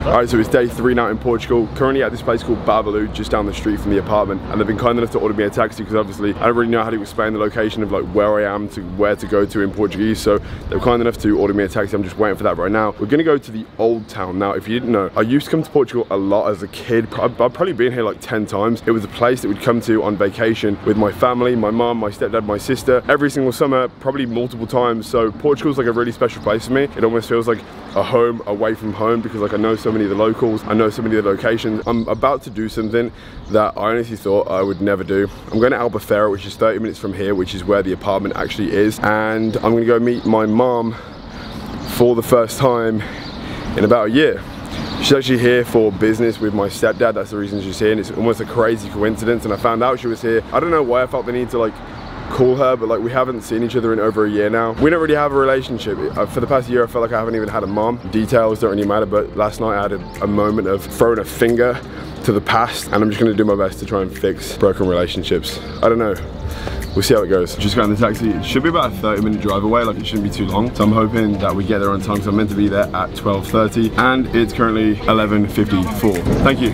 Alright, so it's day 3 now in Portugal. Currently at this place called Babalu, just down the street from the apartment. And they've been kind enough to order me a taxi because obviously I don't really know how to explain the location of like where I am to where to go to in Portuguese. So they were kind enough to order me a taxi. I'm just waiting for that right now. We're gonna go to the Old Town. Now, if you didn't know, I used to come to Portugal a lot as a kid. I've probably been here like 10 times. It was a place that we'd come to on vacation with my family, my mum, my stepdad, my sister, every single summer, probably multiple times. So Portugal's like a really special place for me. It almost feels like a home away from home because like I know so many of the locals, I know so many of the locations. I'm about to do something that I honestly thought I would never do. I'm going to Albufeira, which is 30 minutes from here, which is where the apartment actually is, and I'm going to go meet my mom for the first time in about a year. She's actually here for business with my stepdad. That's the reason she's here, and it's almost a crazy coincidence. And I found out she was here. I don't know why I felt the need to like call her, but like we haven't seen each other in over a year now. We don't really have a relationship. For the past year I felt like I haven't even had a mom. Details don't really matter, but last night I had a moment of throwing a finger to the past, and I'm just gonna do my best to try and fix broken relationships. I don't know. We'll see how it goes. Just got in the taxi. It should be about a 30-minute drive away, like it shouldn't be too long. So I'm hoping that we get there on time, so I'm meant to be there at 12:30, and it's currently 11:54. Thank you.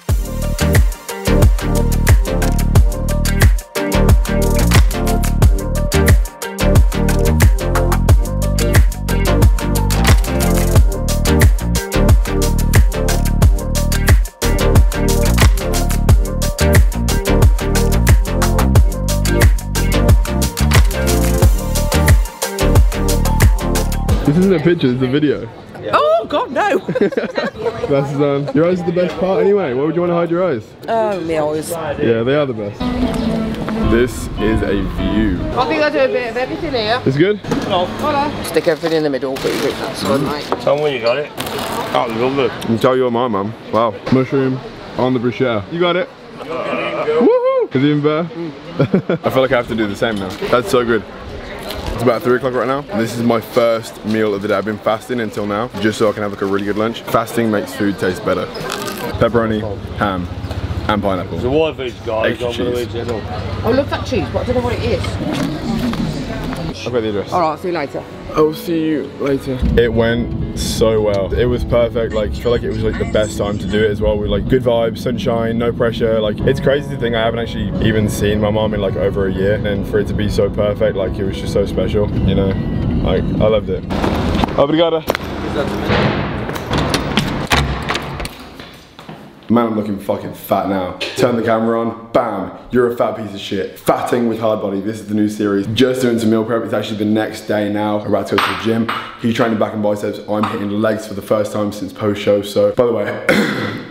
This isn't a picture, it's a video. Oh God, no! Glasses on. Your eyes are the best part anyway. Why would you want to hide your eyes? Oh, my eyes. Yeah, they are the best. This is a view. I think I do a bit of everything here. It's good? Hello. Hello. Stick everything in the middle, but you that's good, mate. Tell me when you got it. Oh, lovely. I can tell you're my mum. Wow. Mushroom on the bruschetta. You got it? Woohoo! Is it even better? I feel like I have to do the same now. That's so good. It's about 3 o'clock right now. This is my first meal of the day. I've been fasting until now, just so I can have like a really good lunch. Fasting makes food taste better. Pepperoni, ham, and pineapple. So what these guys extra cheese. I love that cheese, but I don't know what it is. I've got the address. Alright, see you later. I'll see you later. It went so well. It was perfect. Like, I feel like it was like the best time to do it as well. With like good vibes, sunshine, no pressure. Like, it's crazy to think I haven't actually even seen my mom in like over a year, and for it to be so perfect, like it was just so special. You know, like I loved it. Obrigada. Man, I'm looking fucking fat now. Turn the camera on, bam, you're a fat piece of shit. Fatting with hard body, this is the new series. Just doing some meal prep, it's actually the next day now. I'm about to go to the gym. He's training back and biceps, I'm hitting legs for the first time since post-show. So, by the way,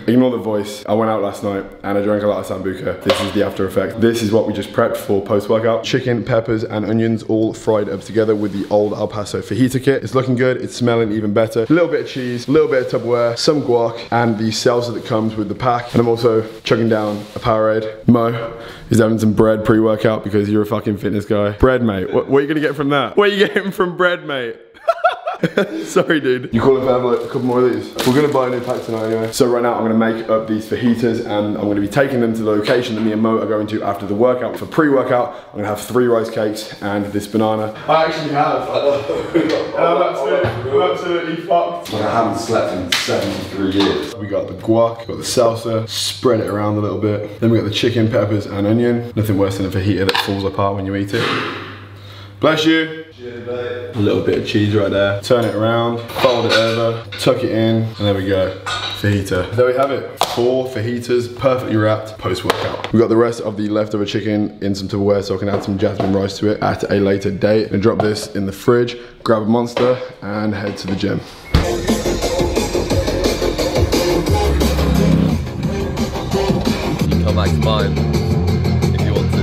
ignore the voice. I went out last night and I drank a lot of Sambuca. This is the after effect. This is what we just prepped for post-workout. Chicken, peppers, and onions all fried up together with the old El Paso fajita kit. It's looking good, it's smelling even better. A little bit of cheese, a little bit of Tupperware, some guac, and the salsa that comes with the pack. And I'm also chugging down a Powerade. Mo is having some bread pre-workout because you're a fucking fitness guy. Bread, mate. What are you gonna get from that? What are you getting from bread, mate? Sorry, dude. You call it for have like a couple more of these? We're gonna buy a new pack tonight anyway. So right now I'm gonna make up these fajitas, and I'm gonna be taking them to the location that me and Mo are going to after the workout. For pre-workout, I'm gonna have 3 rice cakes and this banana. I actually have. I'm absolutely fucked. Like I haven't slept in 73 years. We got the guac, got the salsa, spread it around a little bit. Then we got the chicken, peppers, and onion. Nothing worse than a fajita that falls apart when you eat it. Bless you. Cheers, mate. A little bit of cheese right there. Turn it around, fold it over, tuck it in, and there we go. Fajita. There we have it. 4 fajitas, perfectly wrapped, post-workout. We got the rest of the leftover chicken in some Tupperware so I can add some jasmine rice to it at a later date. And drop this in the fridge, grab a Monster, and head to the gym. You can come back to mine if you want to.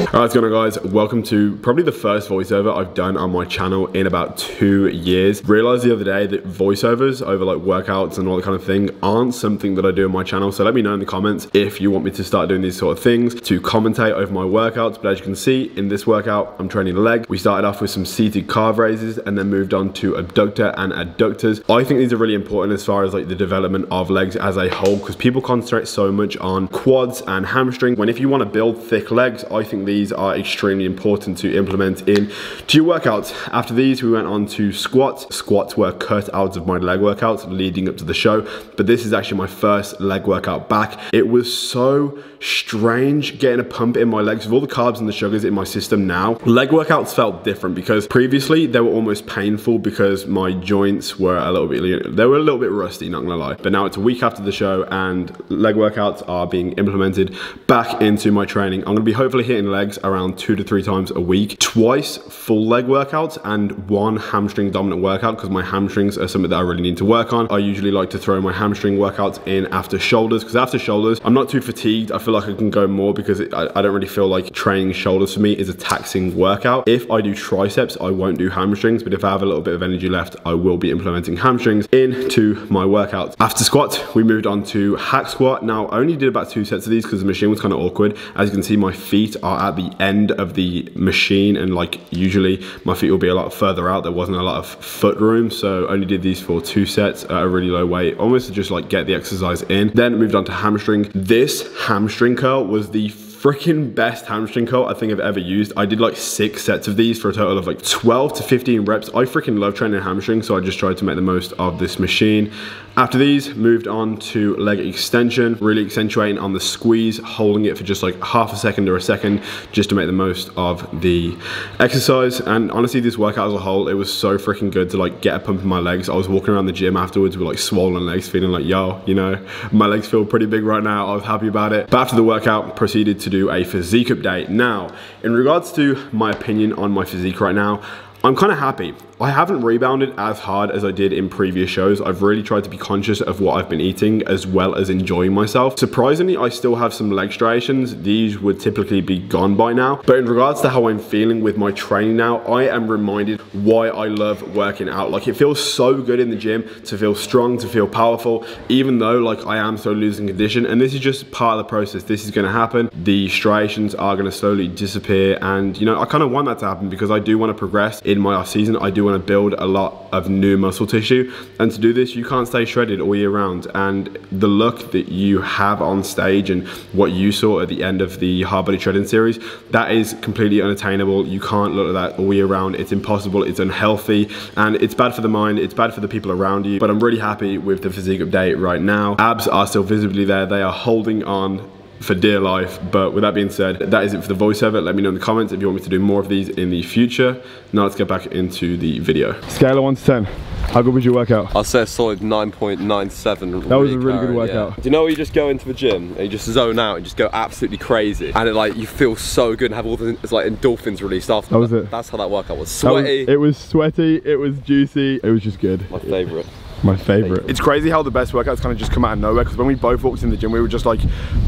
Alright, what's going on, guys? Welcome to probably the first voiceover I've done on my channel in about 2 years. Realized the other day that voiceovers over like workouts and all that kind of thing aren't something that I do on my channel. So let me know in the comments if you want me to start doing these sort of things to commentate over my workouts. But as you can see in this workout, I'm training the leg. We started off with some seated calf raises and then moved on to abductor and adductors. I think these are really important as far as like the development of legs as a whole, because people concentrate so much on quads and hamstring, when if you want to build thick legs, I think these are extremely important to implement into your workouts. After these, we went on to squats. Squats were cut out of my leg workouts leading up to the show, but this is actually my first leg workout back. It was so strange getting a pump in my legs with all the carbs and the sugars in my system now. Leg workouts felt different because previously they were almost painful because my joints were a little bit rusty, not gonna lie. But now it's a week after the show and leg workouts are being implemented back into my training. I'm gonna be hopefully hitting legs around 2 to 3 times a week, twice full leg workouts and 1 hamstring dominant workout because my hamstrings are something that I really need to work on. I usually like to throw my hamstring workouts in after shoulders because after shoulders, I'm not too fatigued. I feel like I can go more because I don't really feel like training shoulders for me is a taxing workout. If I do triceps, I won't do hamstrings, but if I have a little bit of energy left, I will be implementing hamstrings into my workouts. After squat, we moved on to hack squat. Now, I only did about 2 sets of these because the machine was kind of awkward. As you can see, my feet are at the end of the machine, and like usually my feet will be a lot further out. There wasn't a lot of foot room, so I only did these for 2 sets at a really low weight, almost to just like get the exercise in. Then moved on to hamstring. This hamstring curl was the freaking best hamstring curl I think I've ever used. I did like 6 sets of these for a total of like 12 to 15 reps. I freaking love training hamstring, so I just tried to make the most of this machine. After these, moved on to leg extension, really accentuating on the squeeze, holding it for just like half a second or a second, just to make the most of the exercise. And honestly, this workout as a whole, it was so freaking good to like get a pump in my legs. I was walking around the gym afterwards with like swollen legs, feeling like, yo, you know, my legs feel pretty big right now. I was happy about it. But after the workout, proceeded to do a physique update. Now, in regards to my opinion on my physique right now, I'm kind of happy. I haven't rebounded as hard as I did in previous shows. I've really tried to be conscious of what I've been eating as well as enjoying myself. Surprisingly, I still have some leg striations. These would typically be gone by now. But in regards to how I'm feeling with my training now, I am reminded why I love working out. Like, it feels so good in the gym to feel strong, to feel powerful, even though like I am so losing condition. And this is just part of the process. This is gonna happen. The striations are gonna slowly disappear. And you know, I kind of want that to happen because I do want to progress in my off season. I do want to build a lot of new muscle tissue, and to do this you can't stay shredded all year round. And the look that you have on stage and what you saw at the end of the hard body shredding series, that is completely unattainable. You can't look like that all year round. It's impossible, it's unhealthy, and it's bad for the mind, it's bad for the people around you. But I'm really happy with the physique update right now. Abs are still visibly there, they are holding on for dear life. But with that being said, that is it for the voiceover. Let me know in the comments if you want me to do more of these in the future. Now let's get back into the video. Scale of 1 to 10. How good was your workout? I'll say a solid 9.97. That was a really good workout. Yeah. Do you know when you just go into the gym and you just zone out and just go absolutely crazy, and it, like, you feel so good and have all the like endorphins released after that? Was it. That's how that workout was. Sweaty. It was sweaty, it was juicy, it was just good. My favourite. My favourite. It's crazy how the best workouts kind of just come out of nowhere, because when we both walked in the gym, we were just like,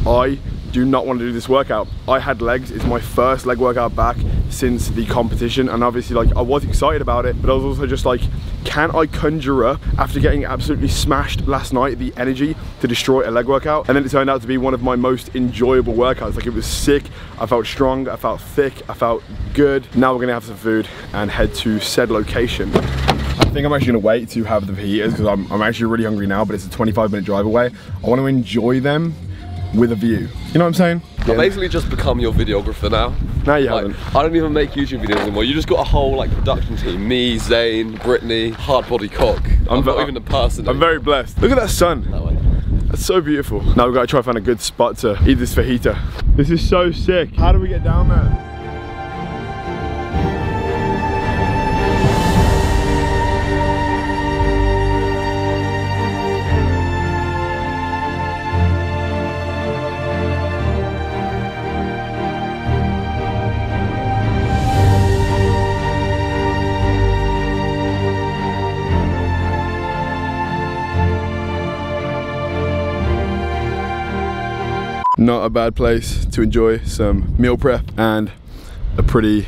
I do not want to do this workout. I had legs. It's my first leg workout back since the competition, and obviously like I was excited about it, but I was also just like, can I conjure up, after getting absolutely smashed last night, the energy to destroy a leg workout? And then it turned out to be one of my most enjoyable workouts. Like, it was sick. I felt strong, I felt thick, I felt good. Now we're gonna have some food and head to said location. I think I'm actually gonna wait to have the fajitas because I'm actually really hungry now, but it's a 25-minute drive away. I want to enjoy them with a view. You know what I'm saying? I've basically just become your videographer now. No, you like, haven't. I don't even make YouTube videos anymore. You just got a whole like production team. Me, Zane, Brittany, hard body cock. I'm not even a person. I'm very blessed. Look at that sun. That way. That's so beautiful. Now we've got to try and find a good spot to eat this fajita. This is so sick. How do we get down there? Not a bad place to enjoy some meal prep and a pretty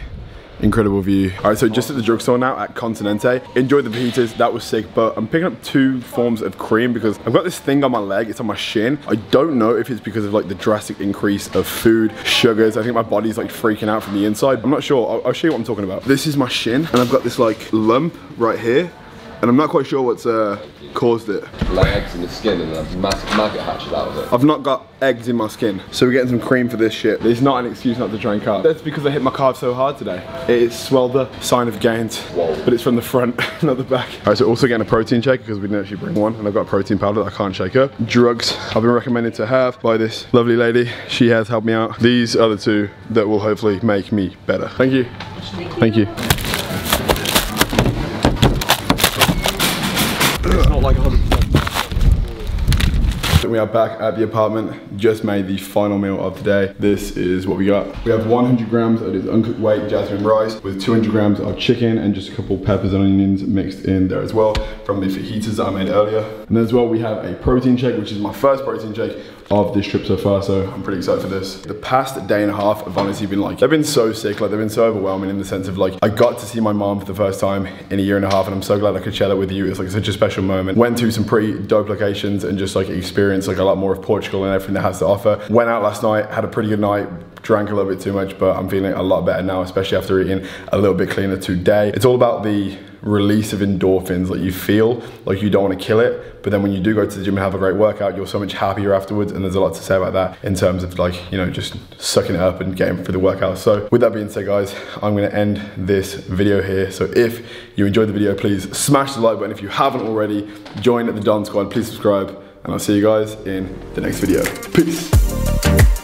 incredible view. All right, so just at the drugstore now at Continente. Enjoyed the fajitas, that was sick, but I'm picking up 2 forms of cream because I've got this thing on my leg, it's on my shin. I don't know if it's because of like the drastic increase of food, sugars. I think my body's like freaking out from the inside. I'm not sure, I'll show you what I'm talking about. This is my shin, and I've got this like lump right here. And I'm not quite sure what's caused it. Lay eggs in the skin and a massive maggot hatches out of it. I've not got eggs in my skin, so we're getting some cream for this shit. It's not an excuse not to train carb. That's because I hit my carb so hard today. It's swelled up, sign of gains. Whoa. But it's from the front, not the back. All right, so also getting a protein shake because we didn't actually bring one, and I've got a protein powder that I can't shake up. Drugs I've been recommended to have by this lovely lady. She has helped me out. These are the two that will hopefully make me better. Thank you. Thank you. It's not like 100%. We are back at the apartment, just made the final meal of the day. This is what we got. We have 100 grams of this uncooked white jasmine rice with 200 grams of chicken and just a couple peppers and onions mixed in there as well from the fajitas that I made earlier. And as well, we have a protein shake, which is my first protein shake of this trip so far, so I'm pretty excited for this. The past day and a half have honestly been like, they've been so sick, like they've been so overwhelming in the sense of like, I got to see my mom for the first time in a year and a half, and I'm so glad I could share that with you. It's like such a special moment. Went to some pretty dope locations and just like experienced like a lot more of Portugal and everything that has to offer. Went out last night, had a pretty good night, drank a little bit too much, but I'm feeling a lot better now, especially after eating a little bit cleaner today. It's all about the release of endorphins. Like you feel like you don't want to kill it, but then when you do go to the gym and have a great workout, you're so much happier afterwards. And there's a lot to say about that in terms of like, you know, just sucking it up and getting through the workout. So with that being said, guys, I'm gonna end this video here. So if you enjoyed the video, please smash the like button. If you haven't already, join the Don Squad, please subscribe, and I'll see you guys in the next video. Peace.